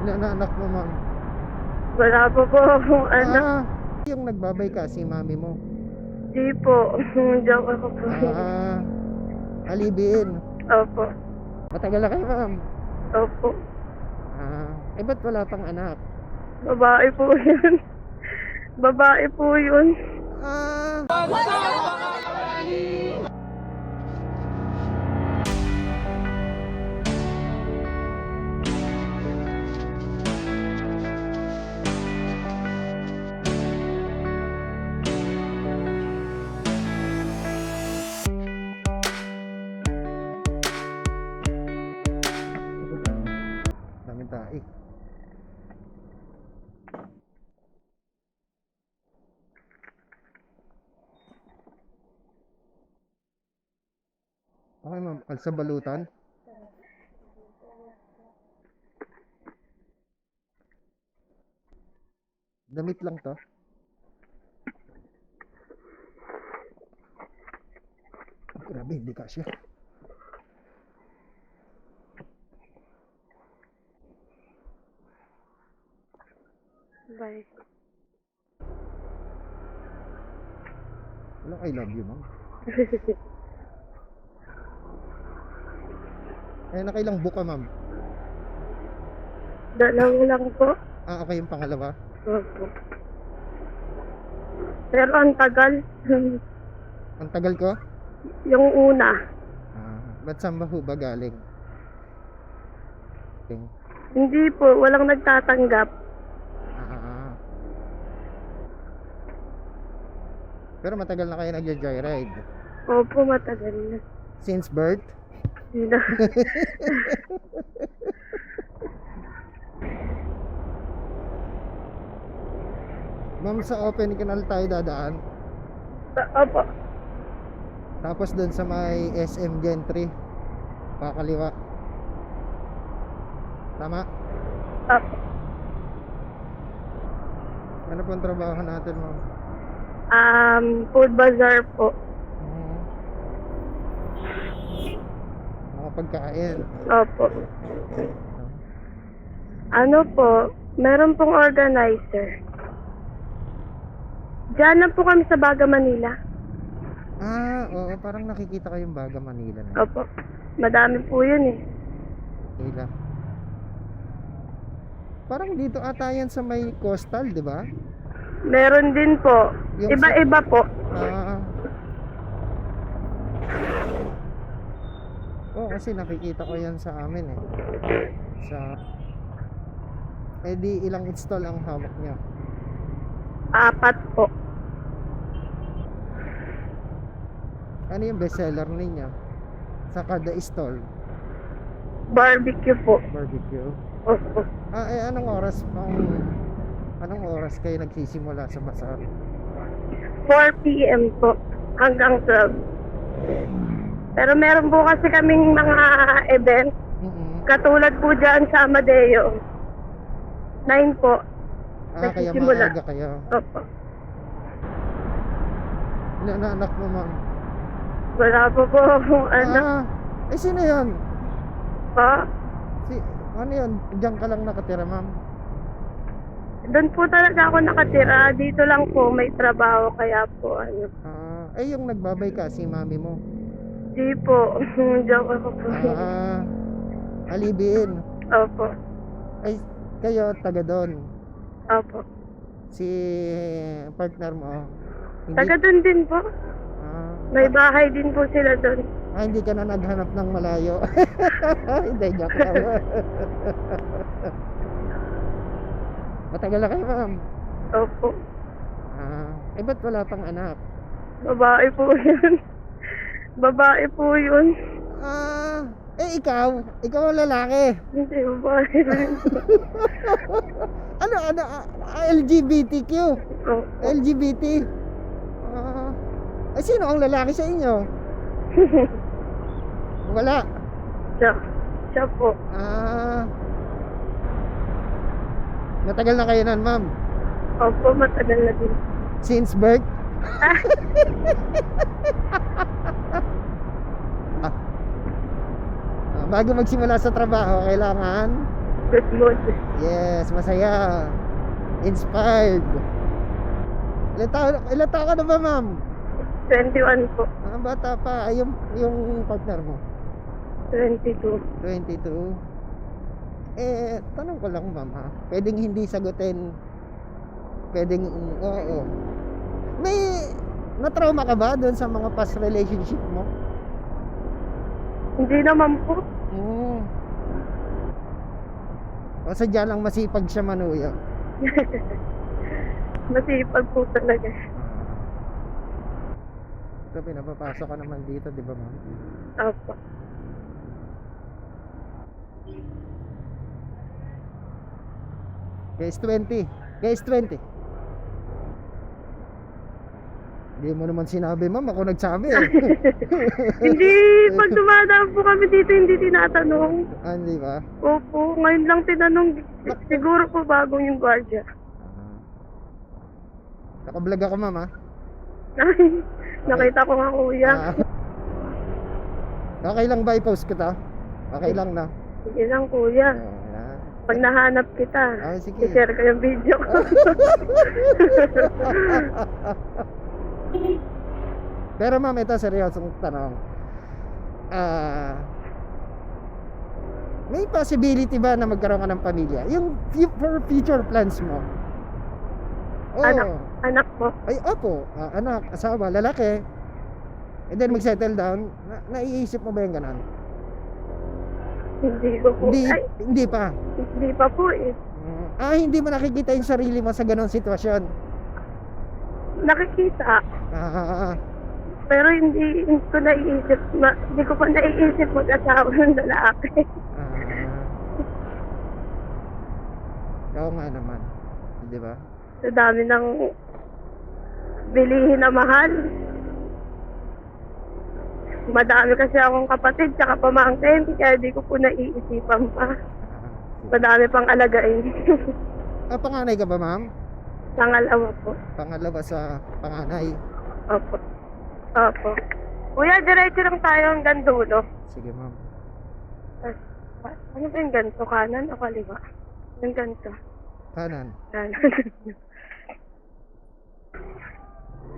Ilan na anak mo, ma'am? Wala pa po akong anak. Yung nagbabay ka, si mami mo. Di po. Joke ako po. Alibin. Opo. Matagal na kayo, ma'am? Opo. Ba't wala pang anak? Babae po yun. Babae po yun. Daming tae. Okay, ma'am. Sa balutan. Damit lang to. Grabe, hindi kasya. Bye. Walang I love you, ma'am. Nakailang book ka, ma'am? Dalawa lang po. Okay yung pangalawa. Opo. Pero ang tagal. Ang tagal ko? Yung una. Ba't saan ba ho ba galing? Hindi po. Walang nagtatanggap. Pero matagal na kayo nagja-joyride? Opo, matagal na. Since birth? Hindi. Ma'am, sa open canal tayo dadaan. Opo. Tapos doon sa may SM Gentry, pakaliwa. Tama? Opo. Ano po ang trabaho natin, ma'am? Food bazaar po. Mga pagkain. Opo. Ano po, meron pong organizer. Diyan na po kami sa Baga, Manila. Oo, parang nakikita ko yung Baga, Manila na. Opo. Madami po yun eh. Manila. Parang dito ata yan sa may coastal, di ba? Meron din po. Yung Iba-iba po. Kasi nakikita ko yan sa amin eh. Di ilang install ang hawak niya? 4 po. Ano yung bestseller ninyo? Sa kada stall? Barbecue po. Barbecue. Opo. Anong oras kayo nagsisimula sa bazaar? 4 p.m. po. Hanggang 12. Pero meron po kasi kaming mga event. Katulad po dyan sa Amadeo. 9 po. Kaya nagsisimula. maaga kayo. Opo. Ilan na anak mo, ma'am? Wala pa po akong anak. Sino yun? Pa? Ano yun? Diyan ka lang nakatira, ma'am? Doon po talaga ako nakatira. Dito lang po may trabaho kaya po ano. Yung nagbabay ka, si mami mo? Di po. Joke ako po. Alibin. Opo. Kayo taga doon? Opo. Si partner mo? Taga doon din po. May bahay din po sila doon. Hindi ka na naghanap ng malayo. Hindi, joke lang. Matagal na kayo, ma'am? Opo. Ba't wala pang anak? Babae po yun. Babae po yun. Ikaw ang lalaki. Hindi, babae rin. Ano, LGBTQ? Opo. LGBT? Sino ang lalaki sa inyo? Wala. Siya po. Matagal na kayo nan, ma'am? Opo, matagal na din. Since birth? Bago magsimula sa trabaho, kailangan Good mood. Yes, masaya. Inspired. Ilan taon ka na ba, ma'am? 21 po. Ah, bata pa. Ay, yung partner mo? 22. 22. Tanong ko lang, ma'am, ha? Pwedeng hindi sagutin. Pwedeng, oo. May na-trauma ka ba doon sa mga past relationship mo? Hindi naman po. O sadya lang masipag siya manuyo? Masipag po talaga. Ito, pinapapasok ka naman dito, di ba, ma'am? Opo. Guys, 20. Guys, 20. Hindi mo naman sinabi, ma'am. Ako nagsabi eh. Hindi, pag dumadaan po kami dito, hindi tinatanong. Ah, di ba? Opo, ngayon lang tinanong. Siguro po bagong yung gwardiya. Naka-vlog ako, ma'am, ha? Ay, nakita ko nga kuya. Ah. Okay lang ba i-post ko to? Okay lang na. Sige lang kuya. Pag nahanap kita, sige. i-share ko yung video ko. Pero ma'am, ito seryosong tanong. May possibility ba na magkaroon ka ng pamilya? Yung for future plans mo? Oh. Anak po. Ay, opo. Anak, asawa, lalaki. And then mag-settle down. Naiisip mo ba yung ganon? Hindi ko po. Hindi pa. Hindi pa po eh. Hindi mo nakikita yung sarili mo sa ganon sitwasyon? Nakikita. Pero hindi ko naiisip. Hindi ko pa naiisip mag-asawa ng lalaki. Oo nga naman. Di ba? Sa dami ng bilihin na mahal. Madami kasi akong kapatid tsaka pamangkin, kaya di ko po naiisipan pa. Madami pang alagain. Panganay ka ba, ma'am? Pangalawa po. Pangalawa sa panganay. Opo. Opo. Kuya, diretso lang tayo hanggang dulo. Sige, ma'am. Ano ba yung ganito? Kanan o kaliwa? Yung ganito. Kanan. Kanan.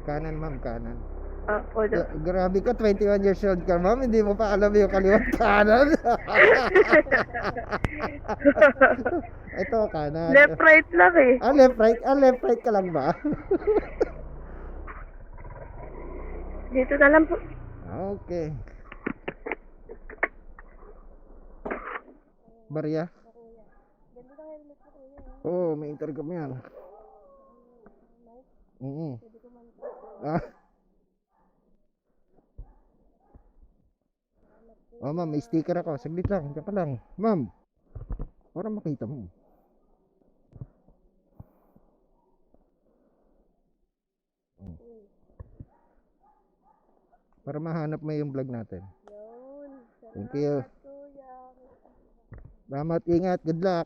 Kanan, ma'am, kanan. Opo. Grabe ka, 21 years old ka, ma'am. Hindi mo pa alam yung kaliwat kanan. Ito, kanan. Left, right lang eh. Left, right. Left, right ka lang ba? Dito na lang po. Okay. Barya? Oo, may intercom yan. Ma'am, may sticker ako. Saglit lang, ka pa lang. Ma'am, para makita mo. Para mahanap mo yung vlog natin. Thank you. Salamat, ingat, good luck.